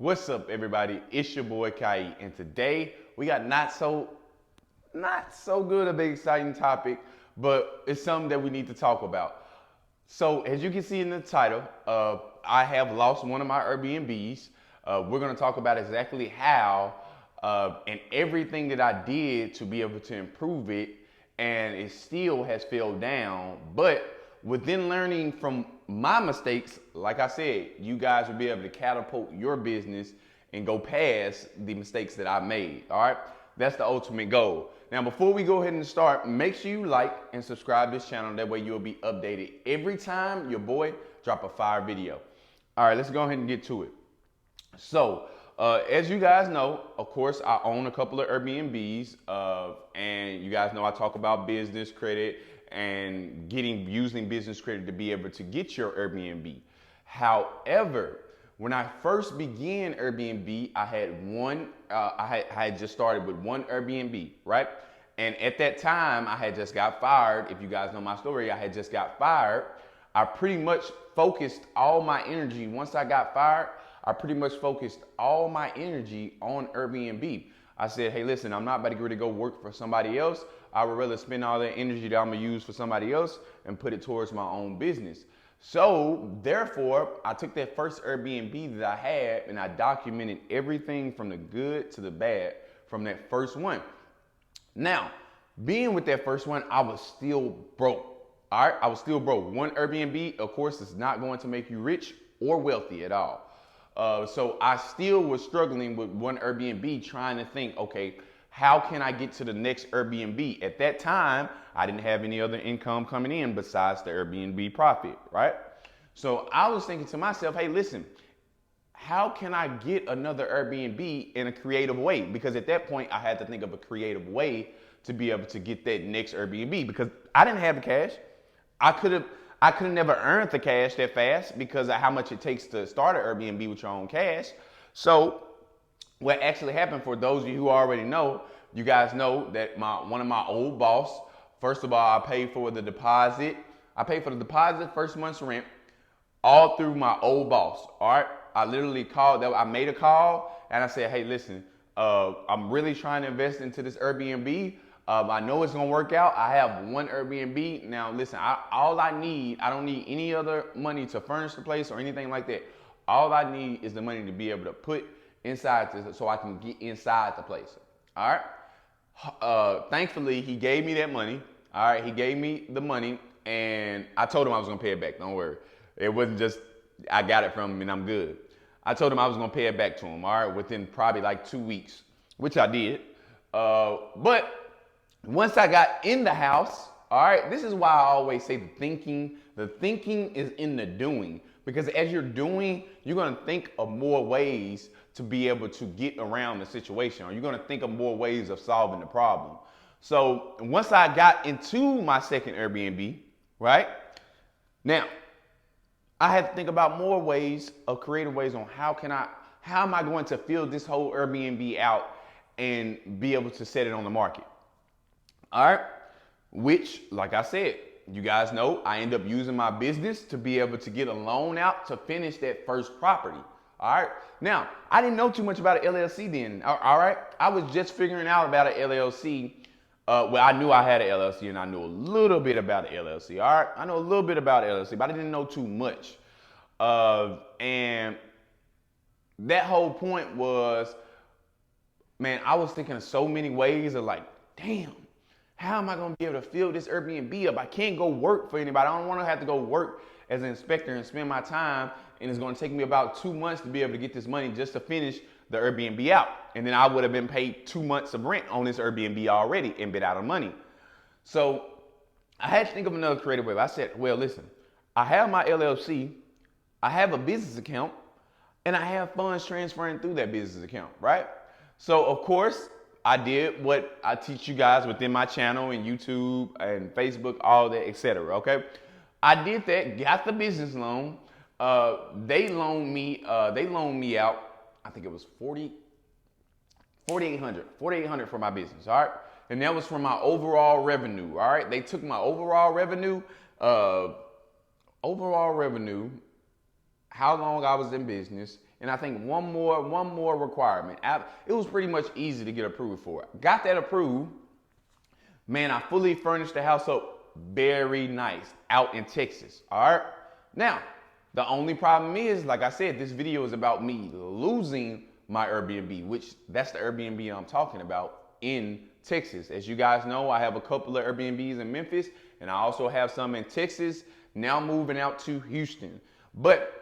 What's up, everybody? It's your boy Kai, and today we got not so good of an exciting topic, but it's something that we need to talk about. So, as you can see in the title, I have lost one of my Airbnbs. We're going to talk about exactly how and everything that I did to be able to improve it, and it still has failed down. But within learning from my mistakes, like I said, you guys will be able to catapult your business and go past the mistakes that I made. All right, that's the ultimate goal. Now, before we go ahead and start, make sure you like and subscribe to this channel. That way you'll be updated every time your boy drop a fire video. All right, let's go ahead and get to it. So, as you guys know, of course, I own a couple of Airbnbs, and you guys know I talk about business credit and using business credit to be able to get your Airbnb. However, when I first began Airbnb, I had one. I had just started with one Airbnb, right? And at that time, I had just got fired. If you guys know my story, I had just got fired. I pretty much focused all my energy. Once I got fired, I pretty much focused all my energy on Airbnb. I said, hey, listen, I'm not about to get ready to go work for somebody else. I would rather spend all that energy that I'm gonna use for somebody else and put it towards my own business. So therefore, I took that first Airbnb that I had and I documented everything from the good to the bad from that first one. Now, being with that first one, I was still broke. All right, I was still broke. One Airbnb, of course, is not going to make you rich or wealthy at all. So I still was struggling with one Airbnb, trying to think, okay, how can I get to the next Airbnb? At that time, I didn't have any other income coming in besides the Airbnb profit, right? So I was thinking to myself, hey, listen, how can I get another Airbnb in a creative way? Because at that point, I had to think of a creative way to be able to get that next Airbnb because I didn't have the cash. I could have never earned the cash that fast because of how much it takes to start an Airbnb with your own cash. So what actually happened, for those of you who already know, you guys know that one of my old boss, first of all, I paid for the deposit. I paid for the deposit, first month's rent, all through my old boss. All right. I literally I made a call and I said, hey, listen, I'm really trying to invest into this Airbnb. I know it's gonna work out. I have one Airbnb. Now listen, I don't need any other money to furnish the place or anything like that. All I need is the money to be able to put inside this so I can get inside the place. All right. Thankfully, he gave me that money. All right. He gave me the money and I told him I was gonna pay it back. Don't worry. It wasn't just, I got it from him and I'm good. I told him I was gonna pay it back to him. All right. Within probably like 2 weeks, which I did. But once I got in the house, all right, this is why I always say the thinking is in the doing. Because as you're doing, you're gonna think of more ways to be able to get around the situation, or you're gonna think of more ways of solving the problem. So once I got into my second Airbnb, right, now I had to think about more ways of creative ways on how am I going to fill this whole Airbnb out and be able to set it on the market. All right, which, like I said, you guys know, I end up using my business to be able to get a loan out to finish that first property. All right, now, I didn't know too much about an LLC then. All right, I was just figuring out about an LLC. Well, I knew I had an LLC and I knew a little bit about an LLC. All right, I know a little bit about LLC, but I didn't know too much. And that whole point was, man, I was thinking of so many ways of like, damn, how am I going to be able to fill this Airbnb up? I can't go work for anybody. I don't want to have to go work as an inspector and spend my time. And it's going to take me about 2 months to be able to get this money just to finish the Airbnb out. And then I would have been paid 2 months of rent on this Airbnb already and been out of money. So I had to think of another creative way. I said, well, listen, I have my LLC, I have a business account, and I have funds transferring through that business account, right? So of course, I did what I teach you guys within my channel and YouTube and Facebook, all that, etc. Okay, I did that, got the business loan. They loaned me out. I think it was $4,800 for my business. All right, and that was from my overall revenue. All right, they took my overall revenue, how long I was in business, and I think one more requirement. It was pretty much easy to get approved for it. Got that approved. Man, I fully furnished the house up very nice out in Texas. All right. Now, the only problem is, like I said, this video is about me losing my Airbnb, which that's the Airbnb I'm talking about in Texas. As you guys know, I have a couple of Airbnbs in Memphis, and I also have some in Texas, now moving out to Houston. But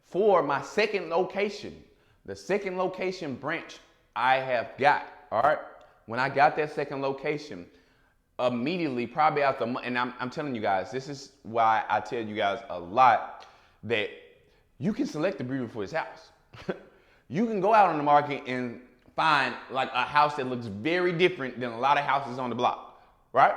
for my second location, the second location branch I have got, all right, when I got that second location, immediately, probably after, and I'm telling you guys, this is why I tell you guys a lot that you can select the beautiful house. You can go out on the market and find like a house that looks very different than a lot of houses on the block, right?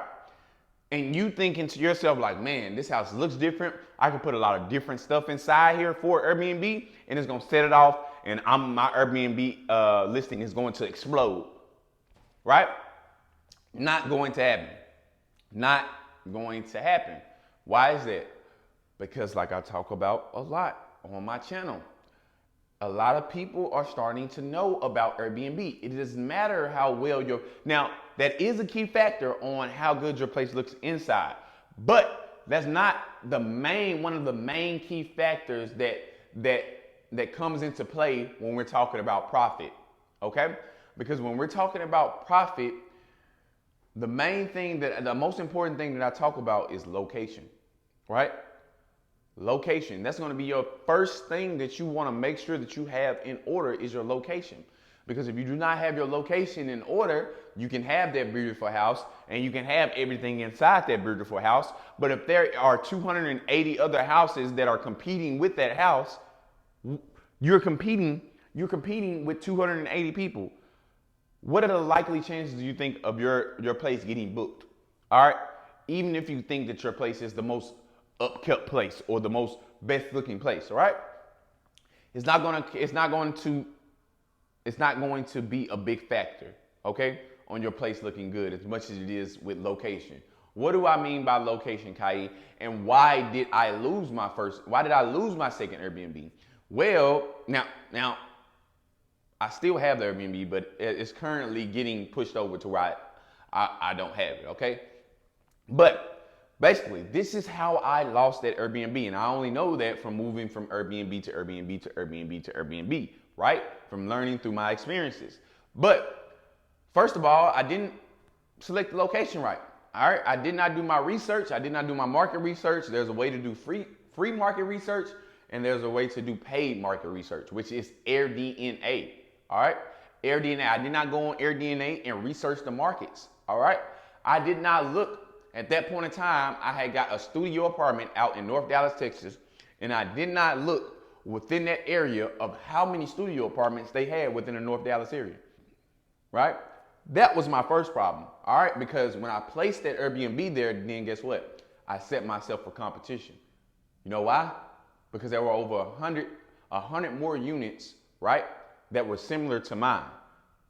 And you thinking to yourself like, man, this house looks different. I can put a lot of different stuff inside here for Airbnb, and it's gonna set it off, and my Airbnb listing is going to explode, right? Not going to happen. Not going to happen. Why is that? Because like I talk about a lot on my channel, a lot of people are starting to know about Airbnb. It doesn't matter how well now that is a key factor on how good your place looks inside, but that's not one of the main key factors that comes into play when we're talking about profit, okay? Because when we're talking about profit, the most important thing that I talk about is location, right? Location. That's going to be your first thing that you want to make sure that you have in order is your location. Because if you do not have your location in order, you can have that beautiful house and you can have everything inside that beautiful house. But if there are 280 other houses that are competing with that house, you're competing with 280 people. What are the likely chances do you think of your place getting booked? All right. Even if you think that your place is the most upkept place or the most best looking place, all right? It's not going to be a big factor, okay, on your place looking good as much as it is with location. What do I mean by location, Kai? And why did I lose my second Airbnb? Well, now I still have the Airbnb, but it's currently getting pushed over to where I don't have it, okay? But basically, this is how I lost that Airbnb, and I only know that from moving from Airbnb to Airbnb to Airbnb to Airbnb, right? From learning through my experiences. But first of all, I didn't select the location right. All right, I did not do my research. I did not do my market research. There's a way to do free market research, and there's a way to do paid market research, which is AirDNA. All right, AirDNA. I did not go on AirDNA and research the markets. All right, I did not look. At that point in time, I had got a studio apartment out in North Dallas, Texas, and I did not look within that area of how many studio apartments they had within the North Dallas area, right? That was my first problem, all right? Because when I placed that Airbnb there, then guess what? I set myself for competition. You know why? Because there were over 100 more units, right, that were similar to mine.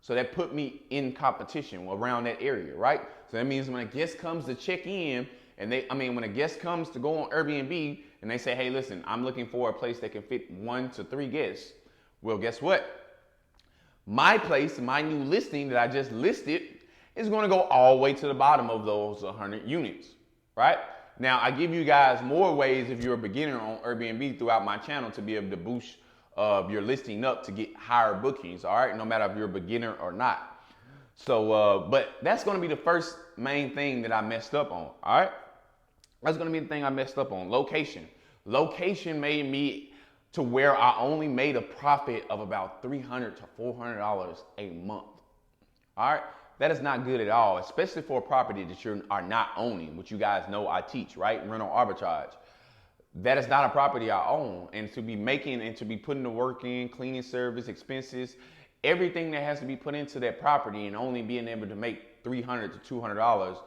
So that put me in competition around that area, right? So that means when a guest comes to check in, when a guest comes to go on Airbnb and they say, hey, listen, I'm looking for a place that can fit 1 to 3 guests. Well, guess what? My place, my new listing that I just listed is going to go all the way to the bottom of those 100 units, right? Now, I give you guys more ways if you're a beginner on Airbnb throughout my channel to be able to boost your listing up to get higher bookings, all right? No matter if you're a beginner or not. So, but that's going to be the first main thing that I messed up on, all right? That's going to be the thing I messed up on, location. Location made me to where I only made a profit of about $300 to $400 a month, all right? That is not good at all, especially for a property that you are not owning, which you guys know I teach, right? Rental arbitrage. That is not a property I own. And to be making and to be putting the work in, cleaning service, expenses, everything that has to be put into that property and only being able to make $300 to $200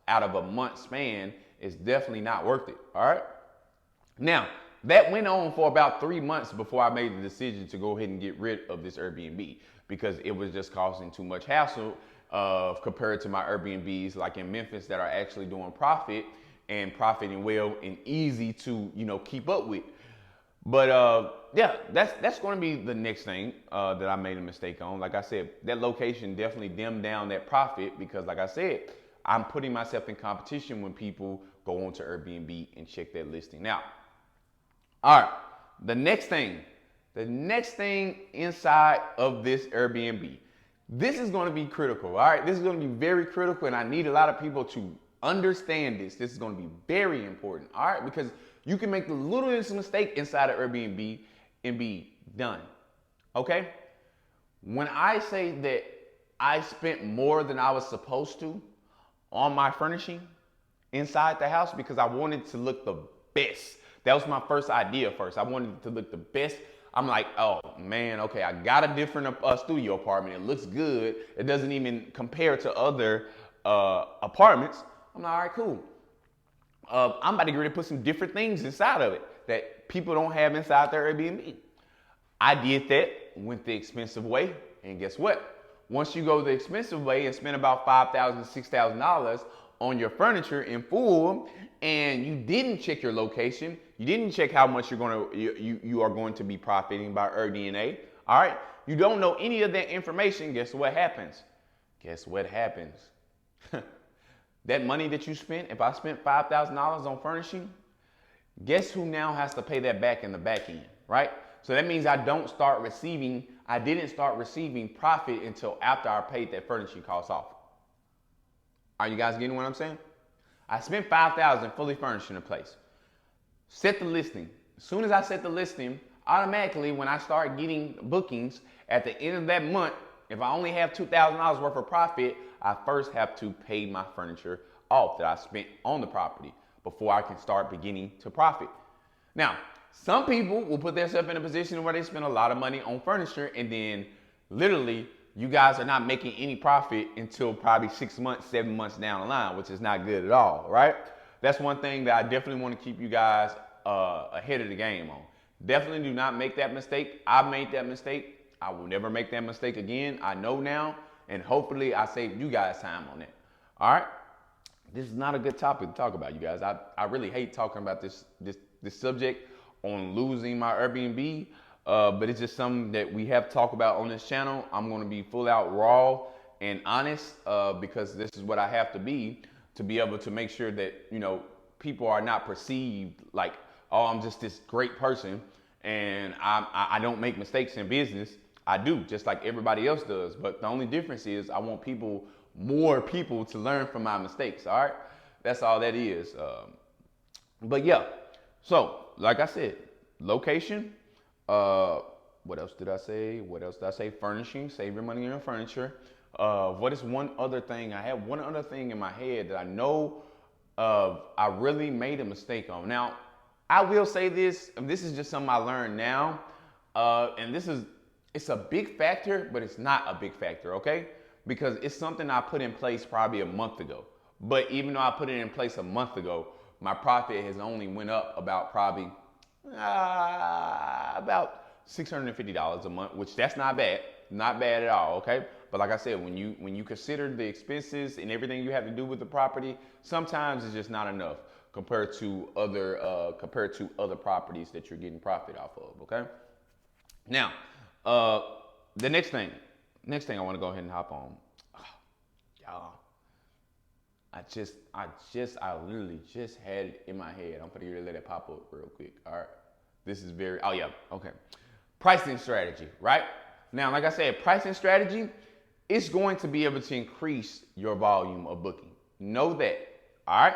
out of a month span is definitely not worth it, all right? Now, that went on for about 3 months before I made the decision to go ahead and get rid of this Airbnb because it was just causing too much hassle compared to my Airbnbs like in Memphis that are actually doing profit and profiting well and easy to, keep up with. But yeah, that's going to be the next thing that I made a mistake on. Like I said, that location definitely dimmed down that profit because, like I said, I'm putting myself in competition when people go onto Airbnb and check that listing. Now, all right, the next thing inside of this Airbnb, this is going to be critical. All right, this is going to be very critical, and I need a lot of people to understand this. This is going to be very important. All right, because you can make the littlest mistake inside of Airbnb and be done. Okay, when I say that I spent more than I was supposed to on my furnishing inside the house because I wanted to look the best. That was my first idea first. I wanted it to look the best. I'm like, oh man, okay, I got a different studio apartment. It looks good. It doesn't even compare to other apartments. I'm like, all right, cool. I'm about to get ready to put some different things inside of it that people don't have inside their Airbnb. I did that, went the expensive way, and guess what? Once you go the expensive way and spend about $5,000, $6,000 on your furniture in full, and you didn't check your location, you didn't check how much you are going to be profiting by AirDNA. All right, you don't know any of that information. Guess what happens? Guess what happens? That money that you spent, if I spent $5,000 on furnishing, guess who now has to pay that back in the back end, right? So that means I didn't start receiving profit until after I paid that furnishing cost off. Are you guys getting what I'm saying? I spent $5,000 fully furnishing a place. Set the listing. As soon as I set the listing, automatically when I start getting bookings at the end of that month, if I only have $2,000 worth of profit, I first have to pay my furniture off that I spent on the property before I can start beginning to profit. Now, some people will put themselves in a position where they spend a lot of money on furniture and then literally you guys are not making any profit until probably 6 months, 7 months down the line, which is not good at all, right? That's one thing that I definitely want to keep you guys ahead of the game on. Definitely do not make that mistake. I made that mistake. I will never make that mistake again. I know now, and hopefully I saved you guys time on it. All right? This is not a good topic to talk about, you guys. I really hate talking about this subject on losing my Airbnb, but it's just something that we have to talk about on this channel. I'm going to be full out raw and honest because this is what I have to be able to make sure that, you know, people are not perceived like, oh, I'm just this great person and I don't make mistakes in business. I do, just like everybody else does. But the only difference is I want more people to learn from my mistakes, all right? That's all that is. But yeah, so like I said, location, what else did I say? Furnishing, save your money on furniture. What is one other thing? I have one other thing in my head that I know I really made a mistake on. Now, I will say this, and this is just something I learned now, and it's a big factor, but it's not a big factor, okay? Because it's something I put in place probably a month ago. But even though I put it in place a month ago, my profit has only went up about probably about $650 a month, which that's not bad at all, okay? But like I said, when you consider the expenses and everything you have to do with the property, sometimes it's just not enough compared to other properties that you're getting profit off of, okay? Now, the next thing I want to go ahead and hop on. Y'all, I literally just had it in my head. I'm gonna let it pop up real quick. All right. This is okay. Pricing strategy, right? Now, like I said, pricing strategy is going to be able to increase your volume of booking. Know that, all right?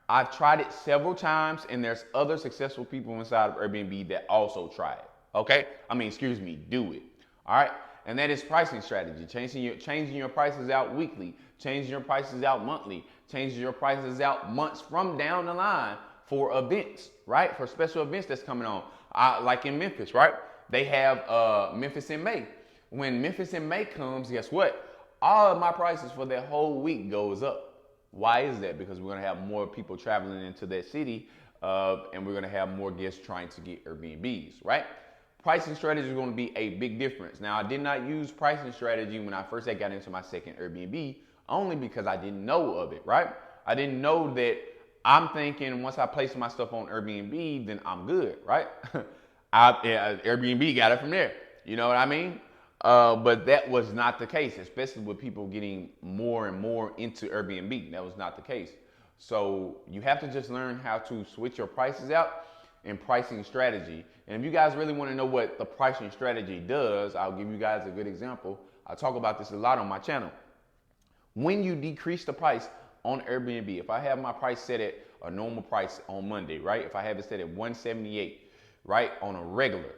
I've tried it several times, and there's other successful people inside of Airbnb that also try it, okay? Do it, all right? And that is pricing strategy, changing your prices out weekly, changing your prices out monthly, changing your prices out months from down the line for events, right? For special events that's coming on, like in Memphis, right? They have Memphis in May. When Memphis in May comes, guess what? All of my prices for that whole week goes up. Why is that? Because we're gonna have more people traveling into that city, and we're gonna have more guests trying to get Airbnbs, right? Pricing strategy is going to be a big difference. Now, I did not use pricing strategy when I first got into my second Airbnb, only because I didn't know of it, right? I didn't know that I'm thinking once I place my stuff on Airbnb, then I'm good, right? Airbnb got it from there. You know what I mean? But that was not the case, especially with people getting more and more into Airbnb. That was not the case. So you have to just learn how to switch your prices out and pricing strategy. And if you guys really want to know what the pricing strategy does, I'll give you guys a good example. I talk about this a lot on my channel. When you decrease the price on Airbnb, if I have my price set at a normal price on Monday, right? If I have it set at 178, right, on a regular.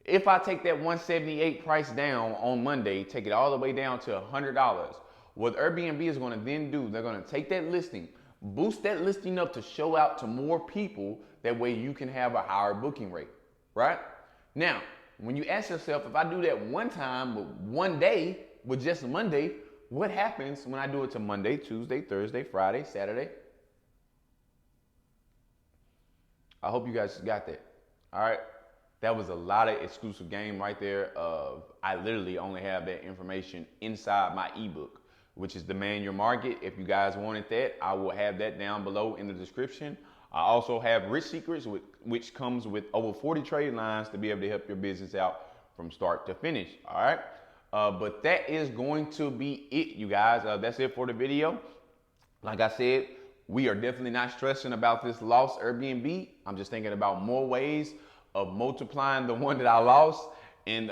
If I take that 178 price down on Monday, take it all the way down to $100, what Airbnb is going to then do, they're going to take that listing, boost that listing up to show out to more people. That way you can have a higher booking rate, right? Now, when you ask yourself, if I do that one time with one day, with just Monday, what happens when I do it to Monday, Tuesday, Thursday, Friday, Saturday? I hope you guys got that. All right. That was a lot of exclusive game right there. I literally only have that information inside my ebook, which is Demand Your Market. If you guys wanted that, I will have that down below in the description. I also have Rich Secrets, which comes with over 40 trade lines to be able to help your business out from start to finish. All right. But that is going to be it, you guys. That's it for the video. Like I said, we are definitely not stressing about this lost Airbnb. I'm just thinking about more ways of multiplying the one that I lost and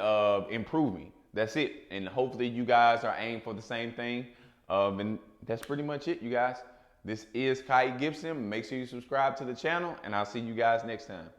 improving. That's it. And hopefully you guys are aiming for the same thing. And that's pretty much it, you guys. This is Kai Gibson. Make sure you subscribe to the channel, and I'll see you guys next time.